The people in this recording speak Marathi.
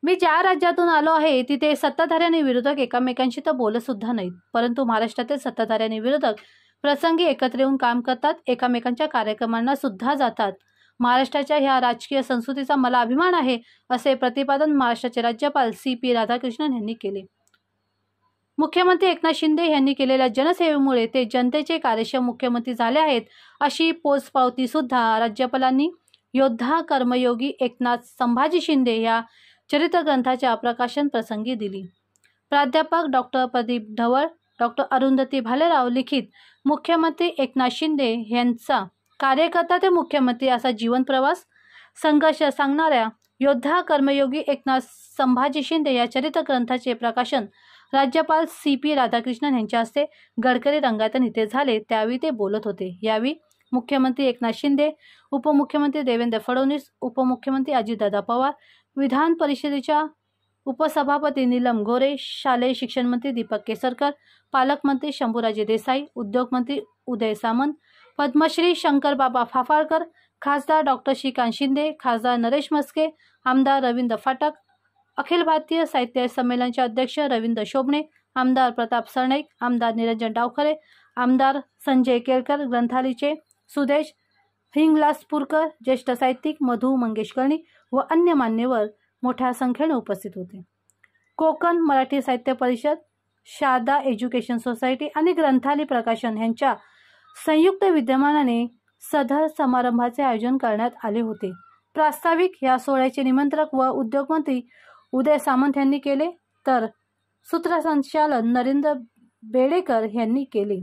मी ज्या राज्यातून आलो आहे तिथे सत्ताधारी आणि विरोधक एकमेकांशी तर बोलत सुद्धा नाहीत, परंतु महाराष्ट्रातील सत्ताधारी आणि विरोधक प्रसंगी एकत्र येऊन काम करतात, एकमेकांच्या कार्यक्रमांना सुद्धा जातात. महाराष्ट्राच्या ह्या राजकीय संस्कृतीचा मला अभिमान आहे, असे प्रतिपादन महाराष्ट्राचे राज्यपाल CP राधाकृष्णन यांनी केले. मुख्यमंत्री एकनाथ शिंदे यांनी केलेल्या जनसेवेमुळे ते जनतेचे कार्यक्षम मुख्यमंत्री झाले आहेत, अशी पोचपावती सुद्धा राज्यपालांनी योद्धा कर्मयोगी एकनाथ संभाजी शिंदे या चरित्रग्रंथाच्या प्रकाशन प्रसंगी दिली. प्राध्यापक डॉक्टर प्रदीप ढवळ, डॉक्टर अरुंधती भालेराव लिखित मुख्यमंत्री एकनाथ शिंदे यांचा कार्यकर्ता ते मुख्यमंत्री असा जीवन प्रवास संघर्ष सांगणाऱ्या योद्धा कर्मयोगी एकनाथ संभाजी शिंदे या चरित्रग्रंथाचे प्रकाशन राज्यपाल CP राधाकृष्णन यांच्या हस्ते गडकरी रंगायतन इथे झाले, त्यावेळी ते बोलत होते. यावेळी मुख्यमंत्री एकनाथ शिंदे, उपमुख्यमंत्री देवेंद्र फडणवीस, उपमुख्यमंत्री अजितदादा पवार, विधान परिषदेच्या उपसभापती नीलम गोरे, शालेय शिक्षण मंत्री दीपक केसरकर, पालकमंत्री शंभूराजे देसाई, उद्योगमंत्री उदय सामंत, पद्मश्री शंकरबाबा फाफाळकर, खासदार डॉक्टर श्रीकांत शिंदे, खासदार नरेश म्हस्के, आमदार रवींद्र फाटक, अखिल भारतीय साहित्य संमेलनाचे अध्यक्ष रवींद्र शोभणे, आमदार प्रताप सरनाईक, आमदार निरंजन डावखरे, आमदार संजय केळकर, ग्रंथालयाचे सुदेश हिंगलाजपूरकर, ज्येष्ठ साहित्यिक मधु मंगेश कर्णी व अन्य मान्यवर मोठ्या संख्येने उपस्थित होते. कोकण मराठी साहित्य परिषद, शारदा एज्युकेशन सोसायटी आणि ग्रंथालय प्रकाशन यांच्या संयुक्त विद्यमानाने सदर समारंभाचे आयोजन करण्यात आले होते. प्रास्ताविक या सोहळ्याचे निमंत्रक व उद्योगमंत्री उदय सामंत यांनी केले, तर सूत्रसंचालन नरेंद्र बेडेकर यांनी केले.